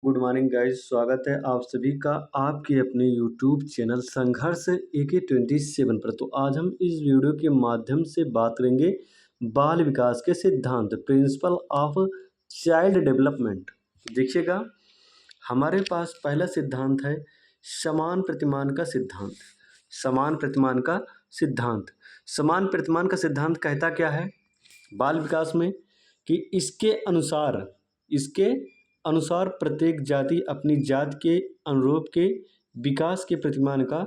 Good morning guys, स्वागत है आप सभी का आपके अपने यूट्यूब चैनल संघर्ष AK27 पर। तो आज हम इस वीडियो के माध्यम से बात करेंगे बाल विकास के सिद्धांत, प्रिंसिपल ऑफ चाइल्ड डेवलपमेंट। देखिएगा, हमारे पास पहला सिद्धांत है समान प्रतिमान का सिद्धांत। समान प्रतिमान का सिद्धांत समान प्रतिमान का सिद्धांत कहता क्या है बाल विकास में कि इसके अनुसार प्रत्येक जाति अपनी जाति के अनुरूप के विकास के प्रतिमान का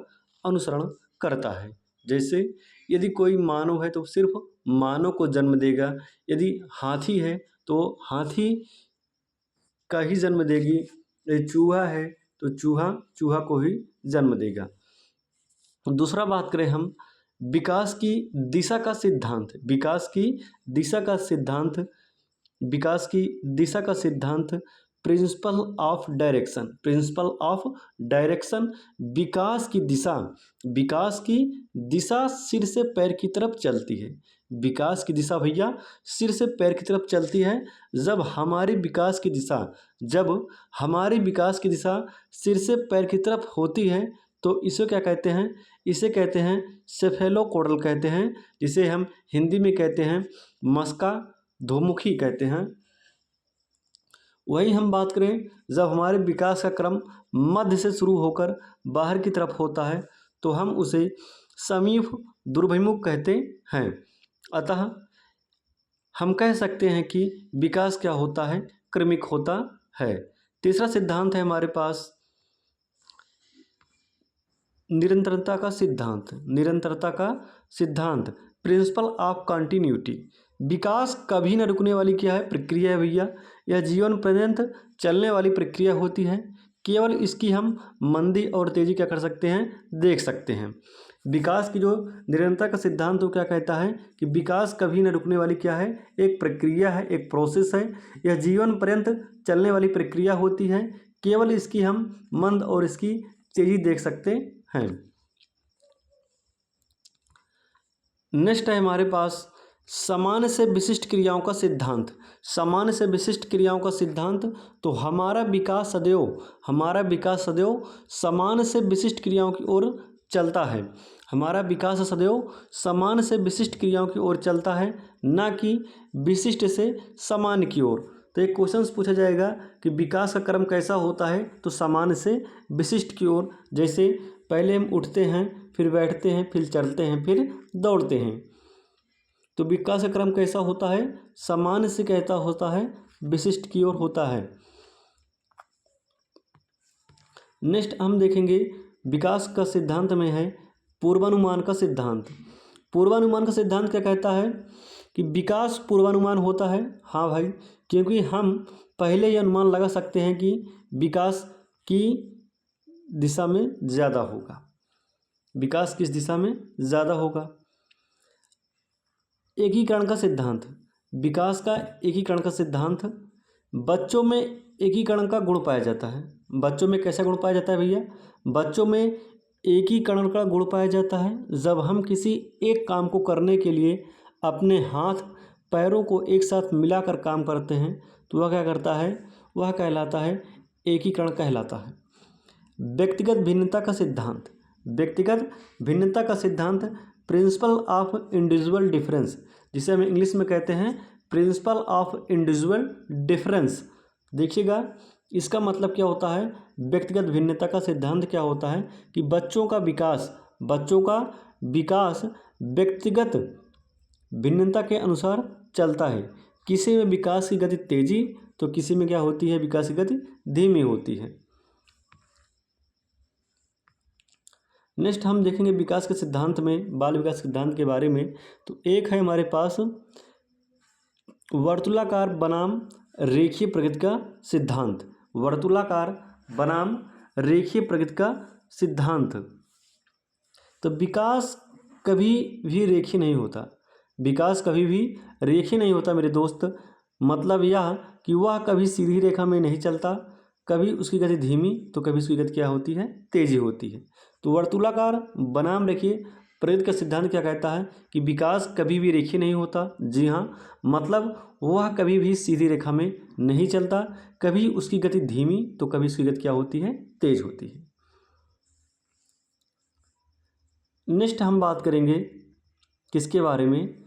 अनुसरण करता है। जैसे यदि कोई मानव है तो सिर्फ मानव को जन्म देगा, यदि हाथी है तो हाथी का ही जन्म देगी, यदि चूहा है तो चूहा चूहा को ही जन्म देगा। दूसरा बात करें हम विकास की दिशा का सिद्धांत। विकास की दिशा का सिद्धांत प्रिंसिपल ऑफ डायरेक्शन। विकास की दिशा सिर से पैर की तरफ चलती है। विकास की दिशा भैया सिर से पैर की तरफ चलती है। जब हमारी विकास की दिशा सिर से पैर की तरफ होती है तो इसे क्या कहते हैं? इसे कहते हैं सेफेलोकोडल कहते हैं, जिसे हम हिंदी में कहते हैं मस्का धोमुखी कहते हैं। वही हम बात करें जब हमारे विकास का क्रम मध्य से शुरू होकर बाहर की तरफ होता है तो हम उसे समीप दुर्भिमुख कहते हैं। अतः हम कह सकते हैं कि विकास क्या होता है? क्रमिक होता है। तीसरा सिद्धांत है हमारे पास निरंतरता का सिद्धांत प्रिंसिपल ऑफ कंटिन्यूटी। विकास कभी न रुकने वाली क्या है? प्रक्रिया है भैया। यह जीवन पर्यंत चलने वाली प्रक्रिया होती है। केवल इसकी हम मंदी और तेजी क्या कर सकते हैं? देख सकते हैं। विकास की जो निरंतरता का सिद्धांत वो क्या कहता है कि विकास कभी न रुकने वाली क्या है? एक प्रक्रिया है, एक प्रोसेस है। यह जीवन पर्यंत चलने वाली प्रक्रिया होती है। केवल इसकी हम मंद और इसकी तेजी देख सकते हैं। नेक्स्ट है हमारे पास सामान्य से विशिष्ट क्रियाओं का सिद्धांत। तो हमारा विकास सदैव सामान्य से विशिष्ट क्रियाओं की ओर चलता है। न कि विशिष्ट से सामान्य की ओर। तो एक क्वेश्चन पूछा जाएगा कि विकास का क्रम कैसा होता है? तो सामान्य से विशिष्ट की ओर। जैसे पहले हम उठते हैं, फिर बैठते हैं, फिर चलते हैं, फिर दौड़ते हैं। तो विकास का क्रम कैसा होता है? सामान्य से कहता होता है विशिष्ट की ओर होता है। नेक्स्ट हम देखेंगे विकास का सिद्धांत में है पूर्वानुमान का सिद्धांत। पूर्वानुमान का सिद्धांत क्या कहता है कि विकास पूर्वानुमान होता है। हाँ भाई, क्योंकि हम पहले ही अनुमान लगा सकते हैं कि विकास की दिशा में ज़्यादा होगा। विकास किस दिशा में ज़्यादा होगा? एकीकरण का सिद्धांत। विकास का एकीकरण का सिद्धांत बच्चों में एकीकरण का गुण पाया जाता है। बच्चों में कैसा गुण पाया जाता है भैया? बच्चों में एकीकरण का गुण पाया जाता है जब हम किसी एक काम को करने के लिए अपने हाथ पैरों को एक साथ मिलाकर काम करते हैं तो वह क्या करता है? वह कहलाता है एकीकरण कहलाता है। व्यक्तिगत भिन्नता का सिद्धांत प्रिंसिपल ऑफ इंडिविजुअल डिफरेंस, जिसे हम इंग्लिश में कहते हैं प्रिंसिपल ऑफ इंडिविजुअल डिफरेंस। देखिएगा, इसका मतलब क्या होता है? व्यक्तिगत भिन्नता का सिद्धांत क्या होता है कि बच्चों का विकास व्यक्तिगत भिन्नता के अनुसार चलता है। किसी में विकास की गति तेजी तो किसी में क्या होती है? विकास की गति धीमी होती है। नेक्स्ट हम देखेंगे विकास के सिद्धांत में, बाल विकास सिद्धांत के बारे में। तो एक है हमारे पास वर्तुलाकार बनाम रेखीय प्रगति का सिद्धांत। तो विकास कभी भी रेखीय नहीं होता मेरे दोस्त। मतलब यह कि वह कभी सीधी रेखा में नहीं चलता, कभी उसकी गति धीमी तो कभी उसकी गति क्या होती है? तेजी होती है। तो वर्तुलाकार बनाम रेखीय प्रेरित का सिद्धांत क्या कहता है कि विकास कभी भी रेखीय नहीं होता। जी हाँ, मतलब वह कभी भी सीधी रेखा में नहीं चलता, कभी उसकी गति धीमी तो कभी उसकी गति क्या होती है, तेज होती है। नेक्स्ट हम बात करेंगे किसके बारे में,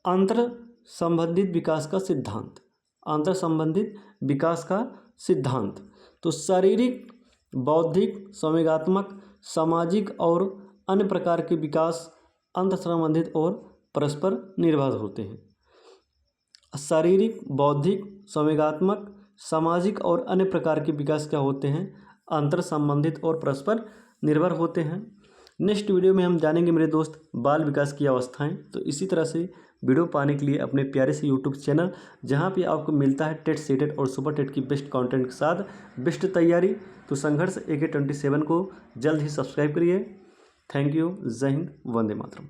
अंतर संबंधित विकास का सिद्धांत। अंतर संबंधित विकास का सिद्धांत। तो शारीरिक, बौद्धिक, संवेगात्मक, सामाजिक और अन्य प्रकार के विकास अंतर संबंधित और परस्पर निर्भर होते हैं। शारीरिक, बौद्धिक, संवेगात्मक, सामाजिक और अन्य प्रकार के विकास क्या होते हैं, अंतर संबंधित और परस्पर निर्भर होते हैं। नेक्स्ट वीडियो में हम जानेंगे मेरे दोस्त बाल विकास की अवस्थाएं। तो इसी तरह से वीडियो पाने के लिए अपने प्यारे से यूट्यूब चैनल, जहां पे आपको मिलता है टेट, सेटेट और सुपर टेट की बेस्ट कंटेंट के साथ बेस्ट तैयारी, तो संघर्ष AK27 को जल्द ही सब्सक्राइब करिए। Thank you. जय हिंद, वंदे मातरम।